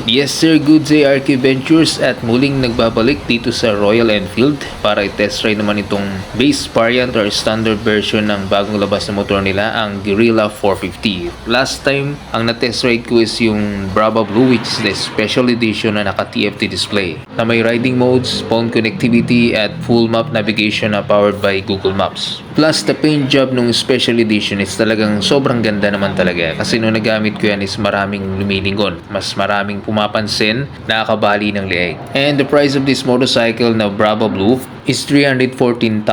Yes sir, good day RK Ventures at muling nagbabalik dito sa Royal Enfield para i-test ride naman itong base variant or standard version ng bagong labas na motor nila, ang Guerrilla 450. Last time, ang na-test ride ko is yung Brava Blue, which is the special edition na naka-TFT display na may riding modes, phone connectivity at full map navigation na powered by Google Maps. Plus, the paint job nung special edition is talagang sobrang ganda naman talaga kasi nung nagamit ko yan is maraming lumilingon, mas maraming pumapansin, nakakabali ng leeg. And the price of this motorcycle na Brava Blue is 314,000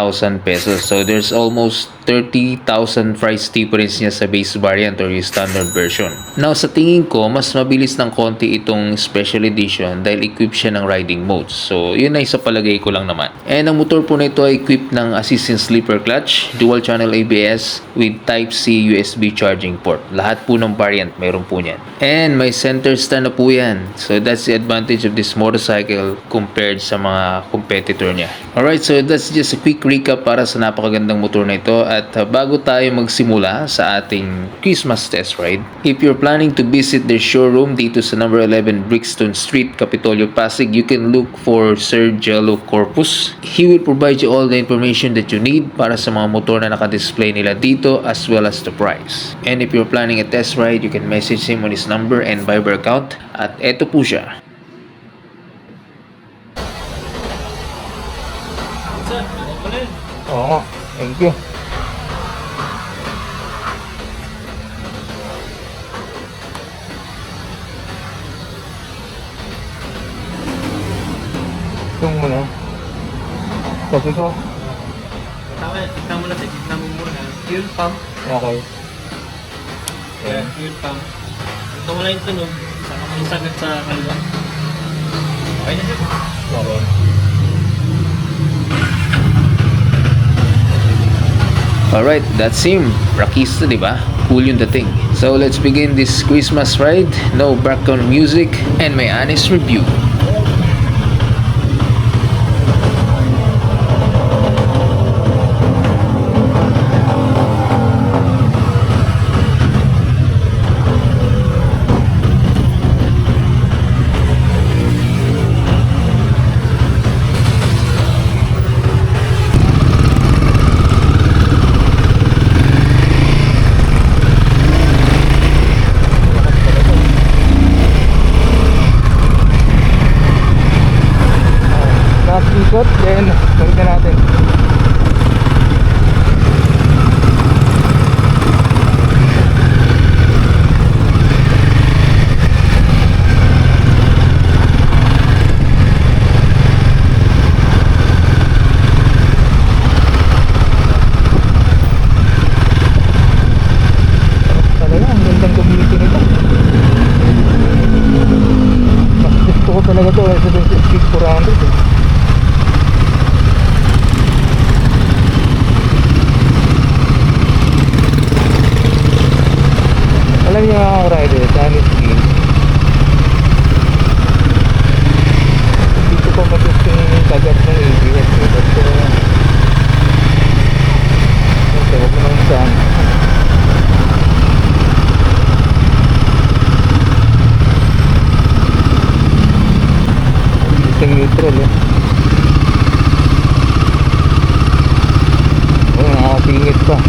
pesos. So there's almost 30,000 price difference niya sa base variant or yung standard version. Now sa tingin ko, mas mabilis ng konti itong special edition dahil equipped siya ng riding modes. So yun ay sa palagay ko lang naman. And ang motor po nito ay equipped ng assistant sleeper clutch, dual channel ABS with Type-C USB charging port. Lahat po ng variant mayroon po niyan. And may center stand na po yan. So that's the advantage of this motorcycle compared sa mga competitor niya. Alright, so that's just a quick recap para sa napakagandang motor na ito. At bago tayo magsimula sa ating Christmas test ride, if you're planning to visit their showroom dito sa number 11 Brixton Street, Capitolio, Pasig, you can look for Sir Jello Corpus. He will provide you all the information that you need para sa mga motor na naka-display nila dito as well as the price. And if you're planning a test ride, you can message him on his number and Viber account. At eto po siya. Oo, thank you. Itong muna. Tapos ito. Tignan mo na, tignan mo muna. Fuel pump. Okay. Ayan, fuel pump. Ito mo lang yung tunog. Saka mo yung sagat sa kaliwa. Okay na siya. Okay. Alright, that's him. Rakista, di ba? Cool yung dating. So let's begin this Christmas ride. No background music and my honest review. Last ikot, then balik na natin. Talaga, ang gandang gamitin nito. Mas gusto ko talaga ito sa Speed 400 eh. Alam niyo mga rider, dami speed. Hindi ko pa mag-gusto yung kagat ng ABS eh. But huwag mo naman saan. Isang neutral eh. Oh, nakakapingit pa.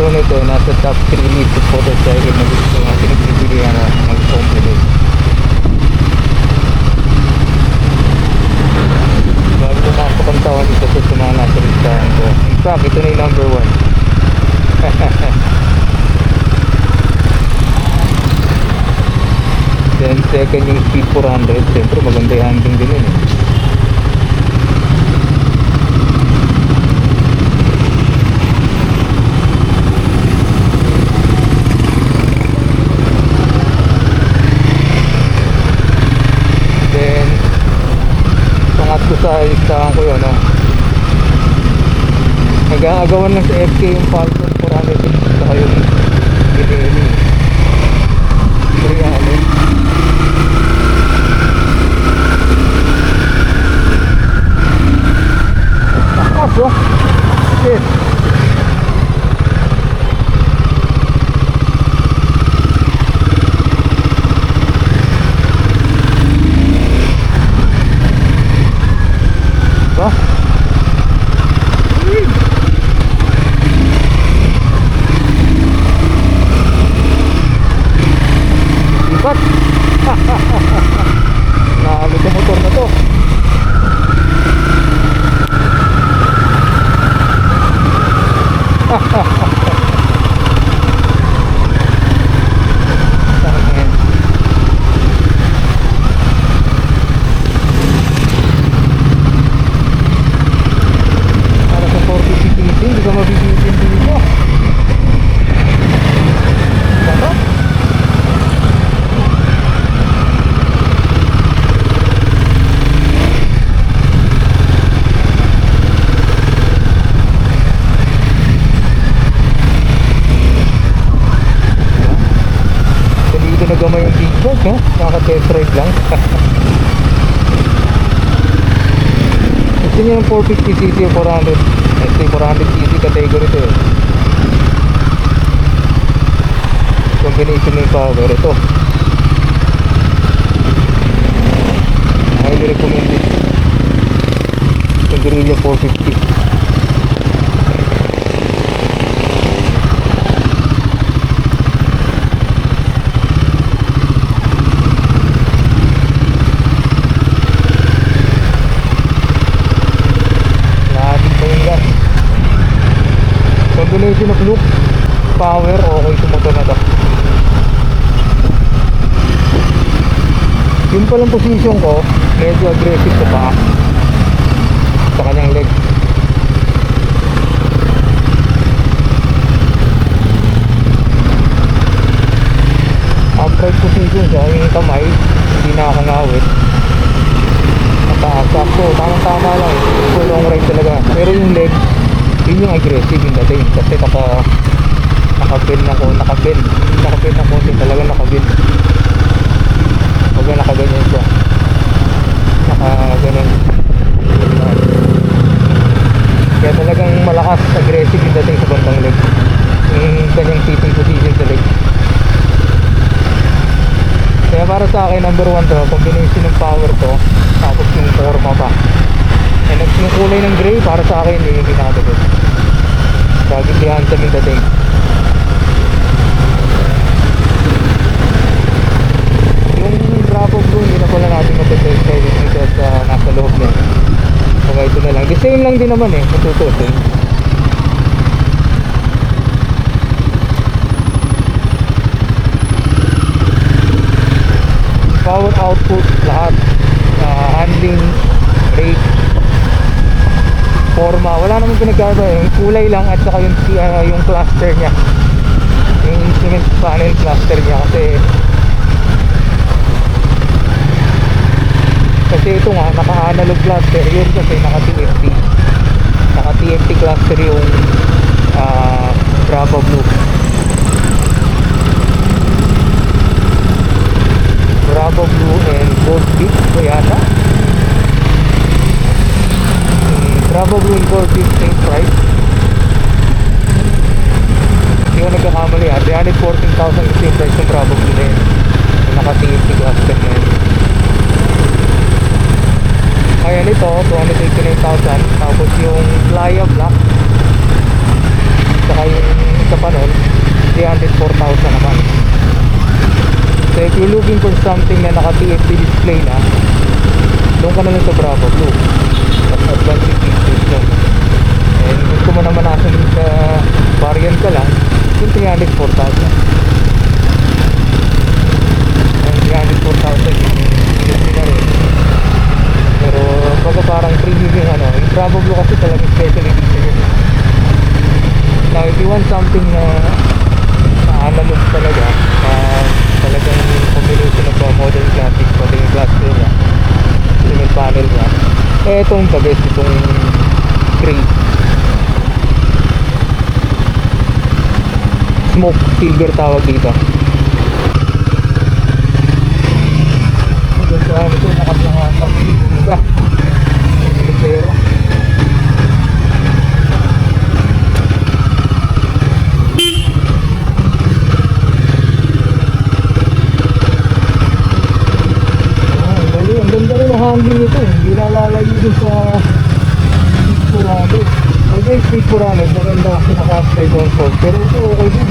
motor nito nasa top 3 listed motorcycle na gusto nga pinagbibili na mag-compliment. Bago pumasok ang taon, isa to sa mga nasa listahan ko. In fact, ito na yung number 1. Then second yung Speed 400. Siyempre maganda yung handling din yun eh. Then pangatlo sa listahan ko yun, no? Nag-aagawan lang sa FK yung Falcon 400 saka yung Ginelli 300. Takas, oh. Shit. Ba? Ibat. Nalo sa motor na to. Para sa 40cc, hindi ka mabibitin dito. Sarap. Dito na gamay yung big bag, no? Nakaka-test ride lang. Gusto niya yung 450cc o 400. Ito yung 400cc category to eh. Combination ng power. Ito. Highly recommended. Yung Guerrilla 450. Combination of look, power, okay sa motor na to. Yung palang position ko, medyo aggressive sa paa, sa kanyang leg. Upright position siya, yung kamay, hindi na ako ngawit. Sakto, tamang-tama lang, so long ride talaga. Pero yung leg, yun yung aggressive yung dating kasi nakabend ng konti, talaga nakabend. Pag nakaganyan siya, nakaganon, kaya talagang malakas, aggressive yung dating sa bandang leg, yung kanyang sitting position sa leg. Kaya para sa akin, number 1 to, combination ng power to, tapos yung forma pa. And yung kulay ng gray, para sa akin, yun yung pinakagot. Kagintihan sa yung dating. Yung Bravo Blue, hindi na pala natin matitest kayo dito sa nasa loob niya. Kaya ito na lang. The same lang din naman eh, matutusin. Power output, lahat. Handling, rate, forma, wala namang pinagkaiba eh. Yung kulay lang at saka yung cluster niya, yung instrument panel cluster niya, kasi ito nga naka-analog cluster, yun kasi naka-TFT cluster yung Bravo Blue. Bravo Blue and Gold Beat ko yata. Bravo Blue and Gold Beat same price. Hindi ko nagkakamali ha. 314,000 yung same price ng Bravo Blue na yun. Naka-TFT cluster na yun. Ayan ito, 289,000. Tapos yung Playa Black, saka yung isa pa nun, 300, 4,000 naman. So if you're looking for something na naka-TFT display na, doon ka na lang sa Bravo Blue. Mas advanced features yun. And gusto mo naman nasa sa variant ka lang, yung 300, 4,000. And 300, 4,000 yung TFT na rin. Pero baga parang premium yung ano, yung Bravo Blue kasi talagang special edition yun. Now if you want something na analog talaga, talagang combination ng modern graphics, pati yung glass door niya, cement panel niya, eh itong the best, itong gray smoke silver tawag dito. Ito nakaplangan diba? Pero ang ganda rin ang handling nito, hindi nalalayo din sa Purano. Okay, Speed Purano, maganda kasi naka-stay console, pero ito okay din.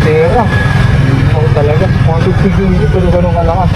Tera. Oo talaga. Mga 50 pero ganun kalakas.